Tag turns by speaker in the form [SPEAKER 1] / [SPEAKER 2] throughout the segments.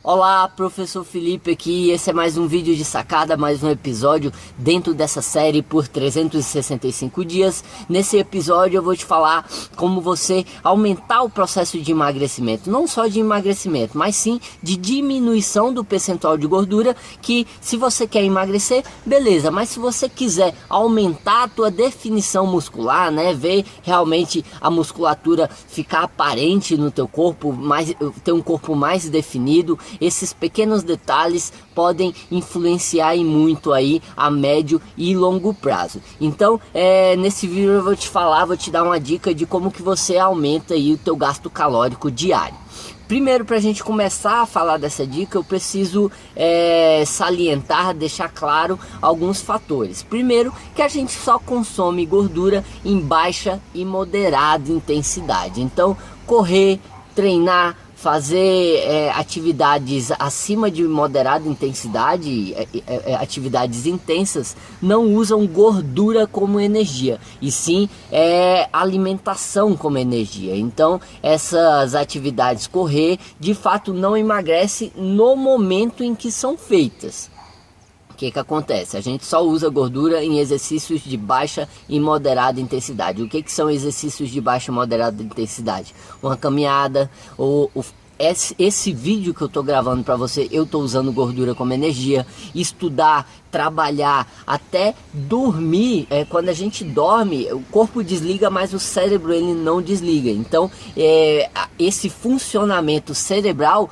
[SPEAKER 1] Olá, professor Felipe aqui, esse é mais um vídeo de sacada, mais um episódio dentro dessa série por 365 dias. Nesse episódio eu vou te falar como você aumentar o processo de emagrecimento, não só de emagrecimento, mas sim de diminuição do percentual de gordura, que se você quer emagrecer, beleza, mas se você quiser aumentar a tua definição muscular, né, ver realmente a musculatura ficar aparente no teu corpo, ter um corpo mais definido, esses pequenos detalhes podem influenciar e muito aí a médio e longo prazo. Então, nesse vídeo eu vou te dar uma dica de como que você aumenta aí o teu gasto calórico diário. Primeiro, para a gente começar a falar dessa dica, eu preciso salientar, deixar claro alguns fatores. Primeiro, que a gente só consome gordura em baixa e moderada intensidade. Então, correr, treinar, fazer atividades acima de moderada intensidade, atividades intensas, não usam gordura como energia, e sim alimentação como energia. Então essas atividades, correr, de fato não emagrece no momento em que são feitas. O que acontece? A gente só usa gordura em exercícios de baixa e moderada intensidade. O que são exercícios de baixa e moderada intensidade? Uma caminhada, ou esse vídeo que eu estou gravando para você, eu estou usando gordura como energia. Estudar, trabalhar, até dormir. Quando a gente dorme, o corpo desliga, mas o cérebro ele não desliga. Então esse funcionamento cerebral,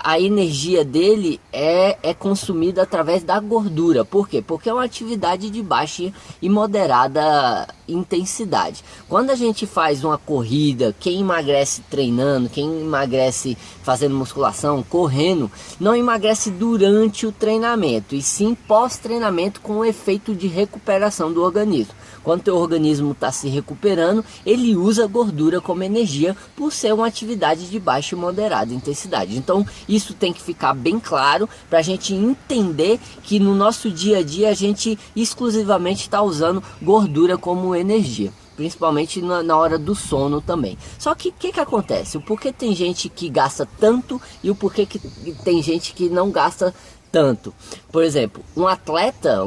[SPEAKER 1] a energia dele é consumida através da gordura. Por quê? Porque é uma atividade de baixa e moderada intensidade. Quando a gente faz uma corrida, quem emagrece treinando, quem emagrece fazendo musculação, correndo, não emagrece durante o treinamento, e sim pós-treinamento, com o efeito de recuperação do organismo. Quando o teu organismo está se recuperando, ele usa gordura como energia, por ser uma atividade de baixa e moderada intensidade. Então isso tem que ficar bem claro para a gente entender que no nosso dia a dia a gente exclusivamente está usando gordura como energia, principalmente na hora do sono também. Só que o que acontece? O porquê tem gente que gasta tanto e o porquê que tem gente que não gasta tanto? Por exemplo, um atleta,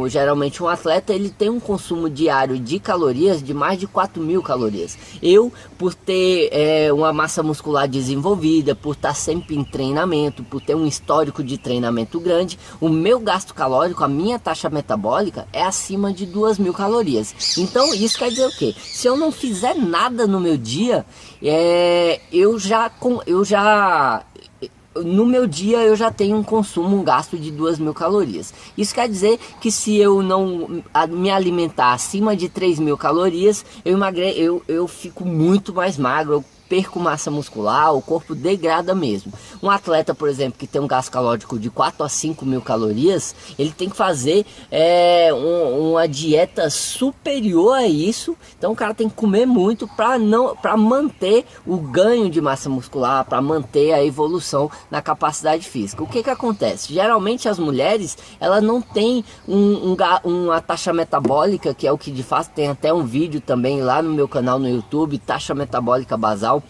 [SPEAKER 1] geralmente um atleta, ele tem um consumo diário de calorias de mais de 4.000 calorias. Eu, por ter uma massa muscular desenvolvida, por estar sempre em treinamento, por ter um histórico de treinamento grande, o meu gasto calórico, a minha taxa metabólica é acima de 2.000 calorias. Então isso quer dizer o quê? Se eu não fizer nada no meu dia, no meu dia eu já tenho um gasto de 2.000 calorias. Isso quer dizer que se eu não me alimentar acima de 3.000 calorias, eu fico muito mais magro, eu perco massa muscular, o corpo degrada mesmo. Um atleta, por exemplo, que tem um gasto calórico de 4 a 5.000 calorias, ele tem que fazer uma dieta superior a isso. Então o cara tem que comer muito para manter o ganho de massa muscular, para manter a evolução na capacidade física. O que acontece? Geralmente as mulheres, elas não têm uma taxa metabólica, que é o que de fato tem até um vídeo também lá no meu canal no YouTube, taxa metabólica basal,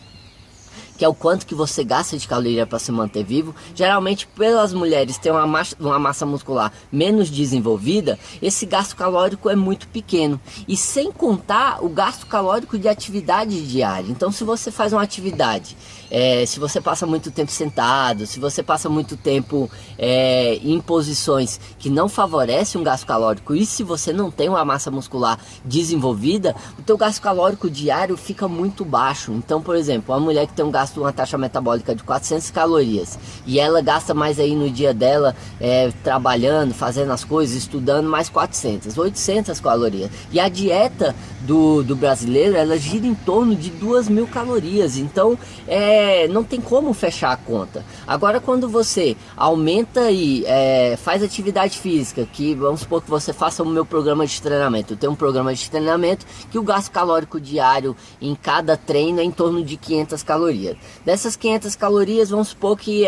[SPEAKER 1] que é o quanto que você gasta de caloria para se manter vivo. Geralmente, pelas mulheres ter uma massa muscular menos desenvolvida, esse gasto calórico é muito pequeno. E sem contar o gasto calórico de atividade diária. Então, se você faz uma atividade, se você passa muito tempo sentado, se você passa muito tempo em posições que não favorecem um gasto calórico, e se você não tem uma massa muscular desenvolvida, o teu gasto calórico diário fica muito baixo. Então, por exemplo, uma mulher que tem uma taxa metabólica de 400 calorias e ela gasta mais aí no dia dela, trabalhando, fazendo as coisas, estudando, mais 800 calorias. E a dieta do brasileiro, ela gira em torno de 2.000 calorias. Então não tem como fechar a conta. Agora, quando você aumenta e faz atividade física, que vamos supor que você faça o meu programa de treinamento. Eu tenho um programa de treinamento que o gasto calórico diário em cada treino é em torno de 500 calorias. Dessas 500 calorias, vamos supor que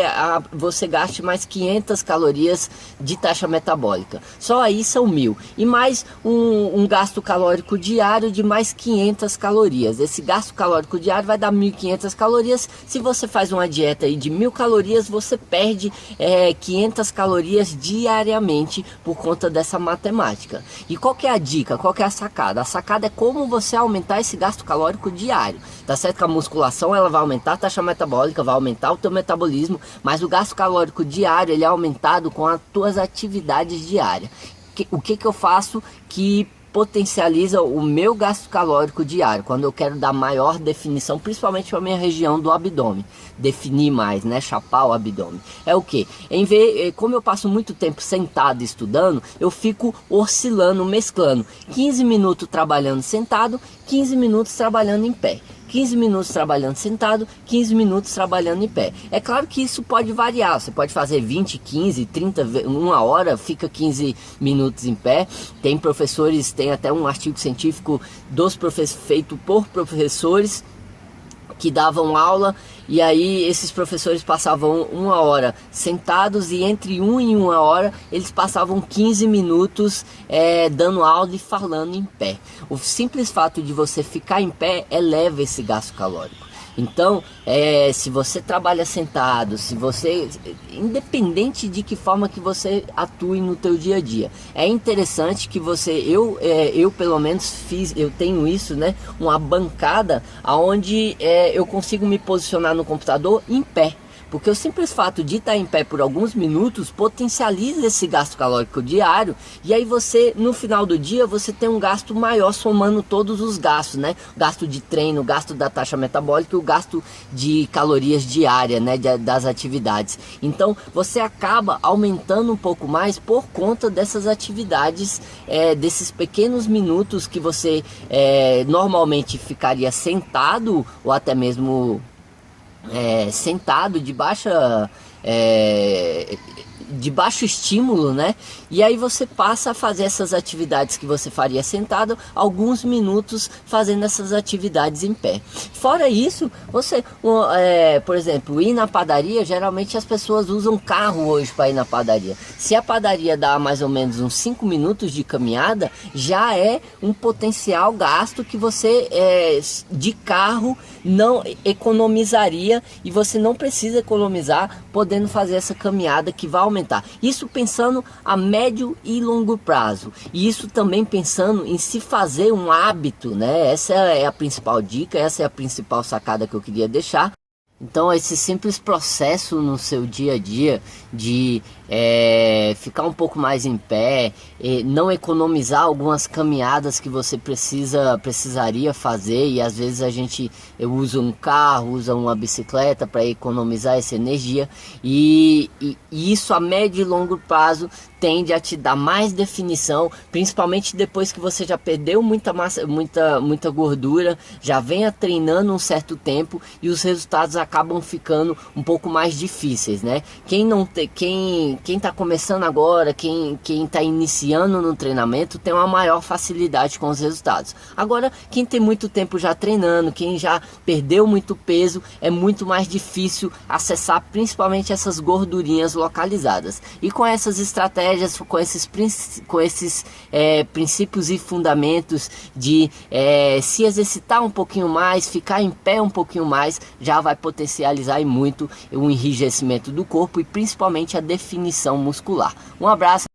[SPEAKER 1] você gaste mais 500 calorias de taxa metabólica. Só aí são 1.000. E mais um gasto calórico diário de mais 500 calorias. Esse gasto calórico diário vai dar 1.500 calorias. Se você faz uma dieta aí de 1.000 calorias, você perde 500 calorias diariamente por conta dessa matemática. E qual que é a dica? Qual que é a sacada? A sacada é como você aumentar esse gasto calórico diário. Tá certo que a musculação ela vai aumentar a taxa metabólica, vai aumentar o teu metabolismo, mas o gasto calórico diário ele é aumentado com as tuas atividades diárias. O que eu faço que potencializa o meu gasto calórico diário, quando eu quero dar maior definição, principalmente para a minha região do abdômen, definir mais, né, chapar o abdômen, é o que? Como eu passo muito tempo sentado estudando, eu fico oscilando, mesclando, 15 minutos trabalhando sentado, 15 minutos trabalhando em pé. 15 minutos trabalhando sentado, 15 minutos trabalhando em pé. É claro que isso pode variar, você pode fazer 20, 15, 30, uma hora, fica 15 minutos em pé. Tem professores, tem até um artigo científico feito por professores que davam aula, e aí esses professores passavam 1 hora sentados, e entre 1 e 1 hora eles passavam 15 minutos dando aula e falando em pé. O simples fato de você ficar em pé eleva esse gasto calórico. Então, se você trabalha sentado, se você, independente de que forma que você atue no teu dia a dia, é interessante que você, eu pelo menos eu tenho isso, né, uma bancada onde eu consigo me posicionar no computador em pé. Porque o simples fato de estar em pé por alguns minutos potencializa esse gasto calórico diário, e aí você, no final do dia, você tem um gasto maior somando todos os gastos, né? Gasto de treino, gasto da taxa metabólica e o gasto de calorias diária, né? Das atividades. Então você acaba aumentando um pouco mais por conta dessas atividades, desses pequenos minutos que você normalmente ficaria sentado ou até mesmo sentado de baixo estímulo, né? E aí você passa a fazer essas atividades que você faria sentado, alguns minutos fazendo essas atividades em pé. Fora isso, você, por exemplo, ir na padaria, geralmente as pessoas usam carro hoje para ir na padaria. Se a padaria dá mais ou menos uns 5 minutos de caminhada, já é um potencial gasto que você de carro não economizaria, e você não precisa economizar podendo fazer essa caminhada que vai aumentar. Isso pensando a médio e longo prazo, e isso também pensando em se fazer um hábito, né? Essa é a principal dica, essa é a principal sacada que eu queria deixar. Então esse simples processo no seu dia a dia de ficar um pouco mais em pé, não economizar algumas caminhadas que você precisaria fazer, e às vezes eu uso um carro, usa uma bicicleta para economizar essa energia, e isso a médio e longo prazo tende a te dar mais definição, principalmente depois que você já perdeu muita massa, muita gordura, já venha treinando um certo tempo, e os resultados acabam ficando um pouco mais difíceis, né? Quem tá começando agora, quem tá iniciando no treinamento, tem uma maior facilidade com os resultados. Agora, quem tem muito tempo já treinando, quem já perdeu muito peso, é muito mais difícil acessar principalmente essas gordurinhas localizadas. E com essas estratégias, com esses princípios e fundamentos de se exercitar um pouquinho mais, ficar em pé um pouquinho mais, já vai potencializar e muito o enrijecimento do corpo e principalmente a definição muscular. Um abraço.